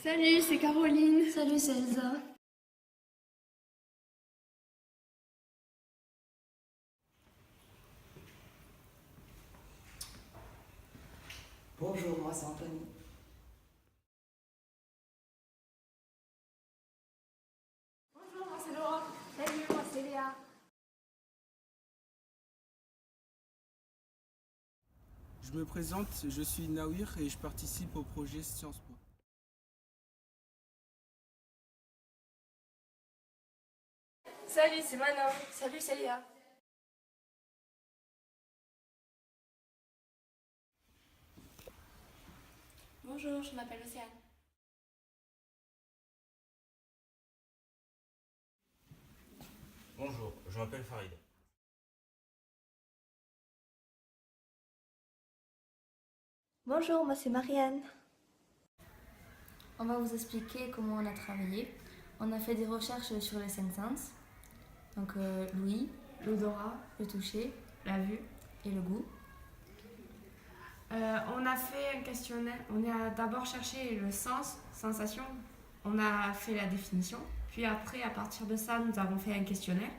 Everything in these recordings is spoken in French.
Salut, c'est Caroline. Salut, c'est Elsa. Bonjour, moi c'est Anthony. Bonjour, moi c'est Laura. Salut, moi c'est Léa. Je me présente, je suis Nawir et je participe au projet Sciences Po. Salut, c'est Manon. Salut, c'est Léa. Bonjour, je m'appelle Océane. Bonjour, je m'appelle Farid. Bonjour, moi c'est Marianne. On va vous expliquer comment on a travaillé. On a fait des recherches sur les cinq sens. Donc l'ouïe, l'odorat, le toucher, la vue et le goût. On a fait un questionnaire. On a d'abord cherché le sens, sensation. On a fait la définition. Puis après, à partir de ça, nous avons fait un questionnaire.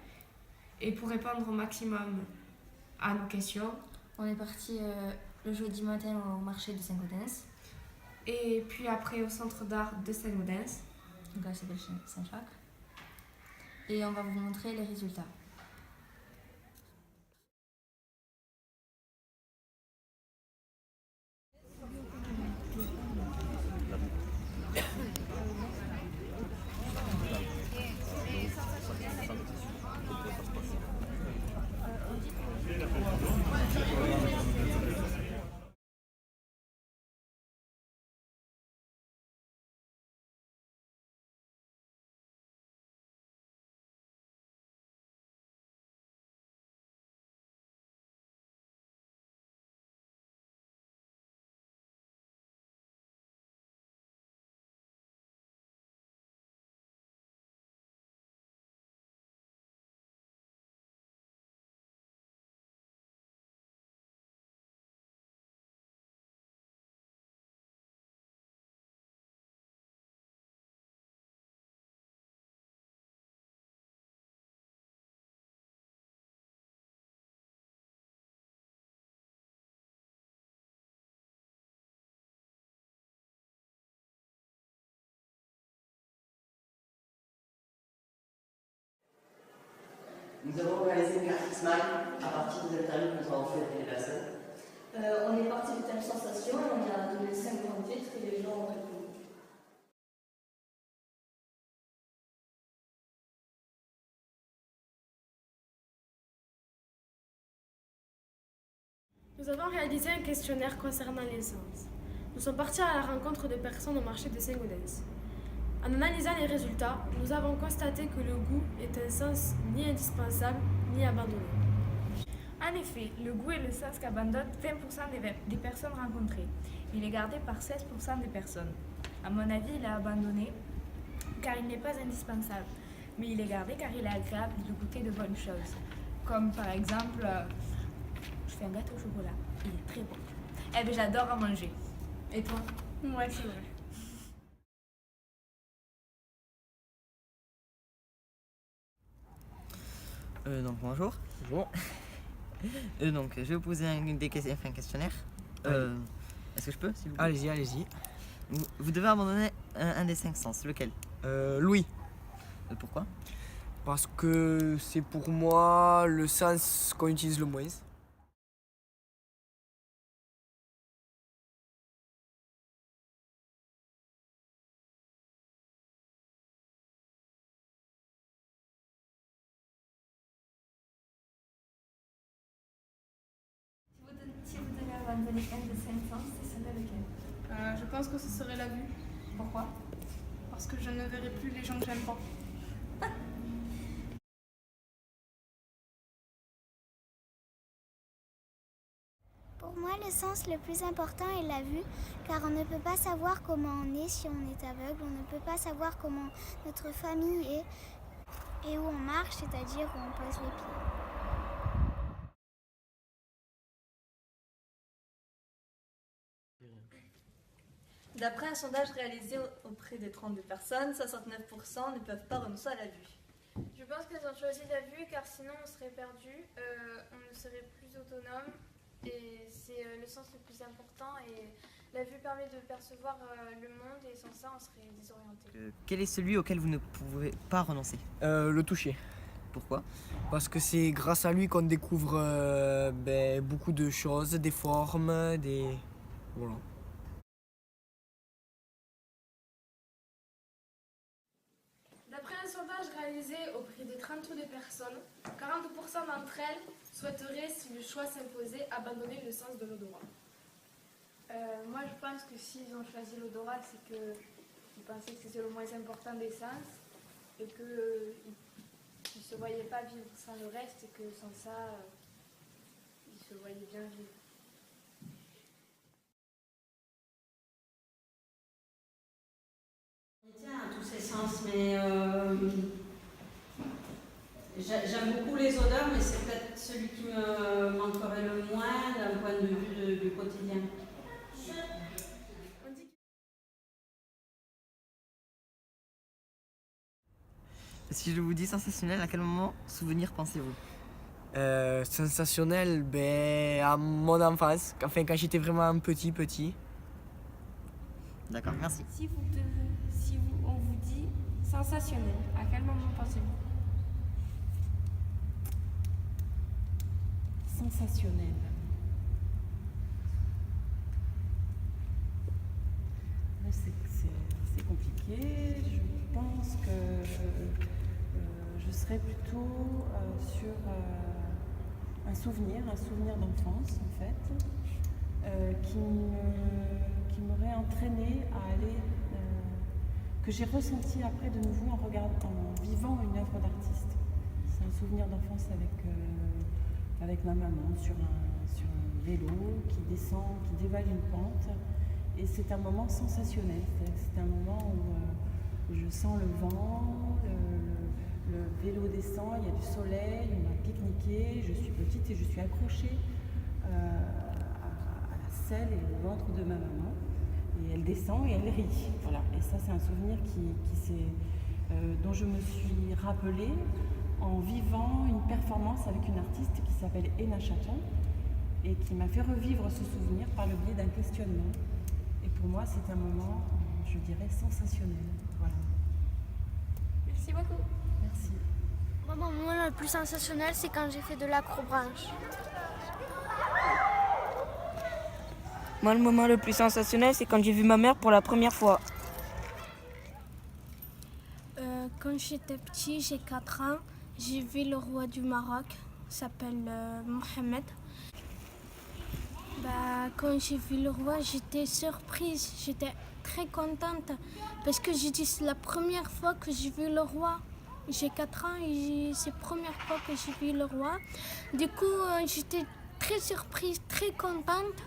Et pour répondre au maximum à nos questions, On est parti le jeudi matin au marché de Saint-Gaudens. et puis après au centre d'art de Saint-Gaudens. Donc là, ça s'appelle Saint-Jacques. Et on va vous montrer les résultats. Nous avons réalisé une carte smile à partir des interviews que nous avons fait avec les personnes. On est parti du thème sensation et on a donné 5 grands titres et les gens ont répondu. Nous avons réalisé un questionnaire concernant les sens. Nous sommes partis à la rencontre de personnes au marché de Saint-Gaudens. En analysant les résultats, nous avons constaté que le goût est un sens ni indispensable ni abandonné. En effet, le goût est le sens qu'abandonnent 20% des personnes rencontrées. Il est gardé par 16% des personnes. À mon avis, il est abandonné car il n'est pas indispensable, mais il est gardé car il est agréable de goûter de bonnes choses. Comme par exemple, je fais un gâteau au chocolat, il est très bon. Eh bien, j'adore en manger. Et toi? Ouais, c'est vrai. Donc bonjour. Bonjour. Donc je vais vous poser un questionnaire. Est-ce que je peux, s'il vous plaît? Allez-y, allez-y. Vous devez abandonner un des 5 sens. Lequel? Louis. Pourquoi? Parce que c'est pour moi le sens qu'on utilise le moins. Si vous devez abandonner un des 5 sens, ce serait lequel? Je pense que ce serait la vue, Pourquoi? parce que je ne verrai plus les gens que j'aime pas. Pour moi, le sens le plus important est la vue, car on ne peut pas savoir comment on est si on est aveugle, on ne peut pas savoir comment notre famille est et où on marche, c'est-à-dire où on pose les pieds. D'après un sondage réalisé auprès des 32 personnes, 69% ne peuvent pas renoncer à la vue. Je pense qu'elles ont choisi la vue car sinon on serait perdu, on ne serait plus autonome et c'est le sens le plus important et la vue permet de percevoir le monde et sans ça on serait désorienté. Quel est celui auquel vous ne pouvez pas renoncer? Le toucher. Pourquoi? Parce que c'est grâce à lui qu'on découvre beaucoup de choses, des formes, des... Voilà. D'après un sondage réalisé auprès de 32 personnes, 40% d'entre elles souhaiteraient, si le choix s'imposait, abandonner le sens de l'odorat. Moi, je pense que s'ils ont choisi l'odorat, c'est qu'ils pensaient que c'était le moins important des sens et qu'ils ne se voyaient pas vivre sans le reste et que sans ça, ils se voyaient bien vivre. À tous ces sens, mais j'aime beaucoup les odeurs, mais c'est peut-être celui qui me manquerait le moins d'un point de vue du quotidien. Si je vous dis sensationnel, à quel moment souvenir pensez-vous? Sensationnel, à mon enfance, enfin quand j'étais vraiment petit. D'accord, merci. Si on vous dit sensationnel, à quel moment pensez-vous? Sensationnel. C'est compliqué. Je pense que je serais plutôt sur un souvenir d'enfance en fait, qui m'aurait entraîné à aller, que j'ai ressenti après de nouveau en vivant une œuvre d'artiste. C'est un souvenir d'enfance avec ma maman sur un vélo qui descend, qui dévale une pente. Et c'est un moment sensationnel. C'est un moment où je sens le vent, le vélo descend, il y a du soleil, on a pique-niqué, je suis petite et je suis accrochée à la selle et au ventre de ma maman. Et elle descend et elle rit. Voilà. Et ça, c'est un souvenir dont je me suis rappelée en vivant une performance avec une artiste qui s'appelle Ena Chaton et qui m'a fait revivre ce souvenir par le biais d'un questionnement. Et pour moi, c'est un moment, je dirais, sensationnel. Voilà. Merci beaucoup. Merci. Moi, mon moment le plus sensationnel, c'est quand j'ai fait de l'acrobranche. Moi, le moment le plus sensationnel, c'est quand j'ai vu ma mère pour la première fois. Quand j'étais petit, j'ai 4 ans, j'ai vu le roi du Maroc, il s'appelle Mohamed. Quand j'ai vu le roi, j'étais surprise, j'étais très contente parce que j'ai dit c'est la première fois que j'ai vu le roi. J'ai 4 ans et c'est la première fois que j'ai vu le roi. Du coup, j'étais très surprise, très contente.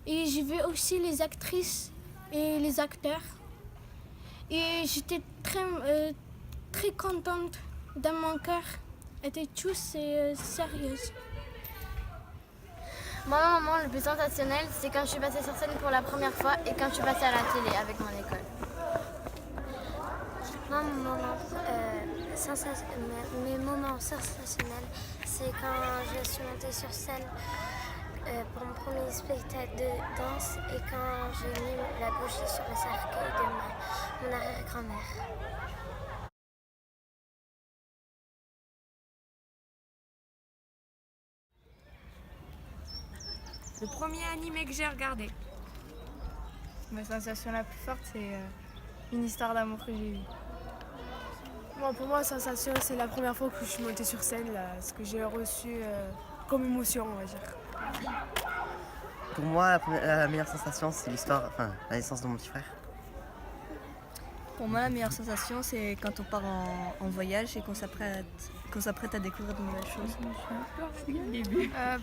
Et j'ai vu aussi les actrices et les acteurs. Et j'étais très contente dans mon cœur. Étaient tous sérieuses. Moi, mon moment le plus sensationnel, c'est quand je suis passée sur scène pour la première fois et quand je suis passée à la télé avec mon école. Moi, mes moments sensationnels, c'est quand je suis montée sur scène pour mon premier spectacle de danse et quand j'ai mis la bougie sur le cercueil de mon arrière-grand-mère. Le premier animé que j'ai regardé. Ma sensation la plus forte, c'est une histoire d'amour que j'ai eue. Bon, pour moi, la sensation, c'est la première fois que je suis montée sur scène, là, ce que j'ai reçu comme émotion, on va dire. Pour moi, la meilleure sensation, c'est la naissance de mon petit frère. Pour moi, la meilleure sensation, c'est quand on part en voyage et qu'on s'apprête à découvrir de nouvelles choses.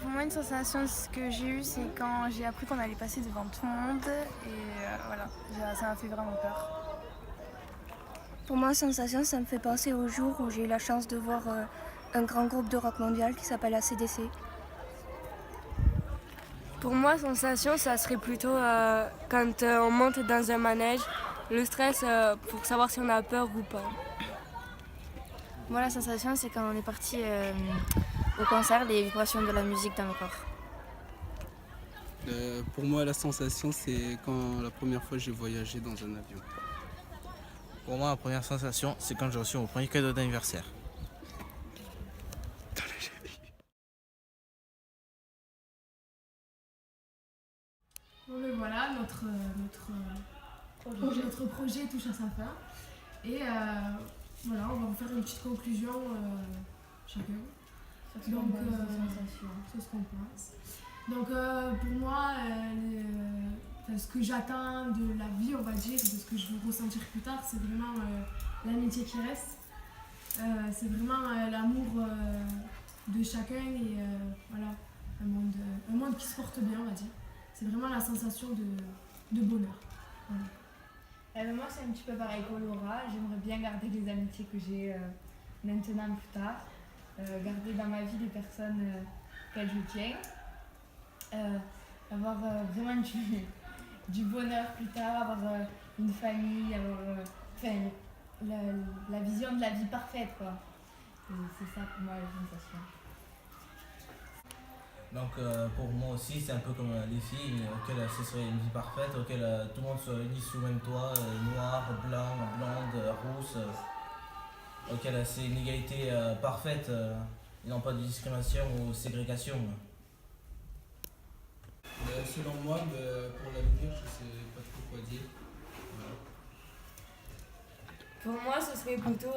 Pour moi, une sensation que j'ai eue, c'est quand j'ai appris qu'on allait passer devant tout le monde. Et voilà, ça m'a fait vraiment peur. Pour moi, sensation, ça me fait penser au jour où j'ai eu la chance de voir un grand groupe de rock mondial qui s'appelle AC/DC. Pour moi, sensation, ça serait plutôt quand on monte dans un manège, le stress pour savoir si on a peur ou pas. Moi, la sensation, c'est quand on est parti au concert, les vibrations de la musique dans le corps. Pour moi, la sensation, c'est quand la première fois j'ai voyagé dans un avion. Pour moi, la première sensation, c'est quand j'ai reçu mon premier cadeau d'anniversaire. Bon, mais voilà, notre projet touche à sa fin. Et voilà, on va vous faire une petite conclusion chacun. Sur ce Donc, qu'on pense, des sensations. sur ce qu'on pense. Donc pour moi, ce que j'attends de la vie, on va dire, de ce que je veux ressentir plus tard, c'est vraiment l'amitié qui reste. C'est vraiment l'amour de chacun et voilà, un monde qui se porte bien, on va dire. C'est vraiment la sensation de bonheur. Voilà. Moi, c'est un petit peu pareil que Laura. J'aimerais bien garder les amitiés que j'ai maintenant plus tard. Garder dans ma vie les personnes auxquelles je tiens. Avoir vraiment du bonheur plus tard, avoir une famille, avoir la vision de la vie parfaite, quoi. Et c'est ça pour moi la sensation. Donc pour moi aussi, c'est un peu comme les filles, auxquelles ce serait une vie parfaite, auquel tout le monde soit uni sous le même toit, noir, blanc, blonde, rousse, auquel c'est une égalité parfaite, et non pas de discrimination ou ségrégation. Selon moi, pour l'avenir, je ne sais pas trop quoi dire. Voilà. Pour moi, ce serait plutôt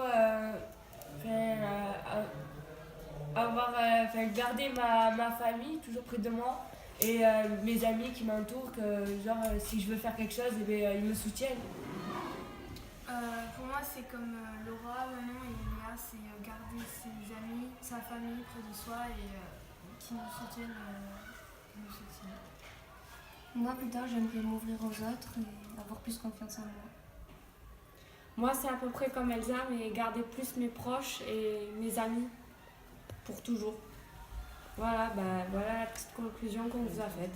garder ma famille toujours près de moi et mes amis qui m'entourent, que genre si je veux faire quelque chose, ils me soutiennent. Pour moi, c'est comme Laura, Manon et Léa, c'est garder ses amis, sa famille près de soi et qui nous soutiennent. Moi, plus tard, j'aimerais m'ouvrir aux autres et avoir plus confiance en moi. Moi, c'est à peu près comme Elsa, mais garder plus mes proches et mes amis pour toujours. Voilà, voilà la petite conclusion qu'on vous a faite.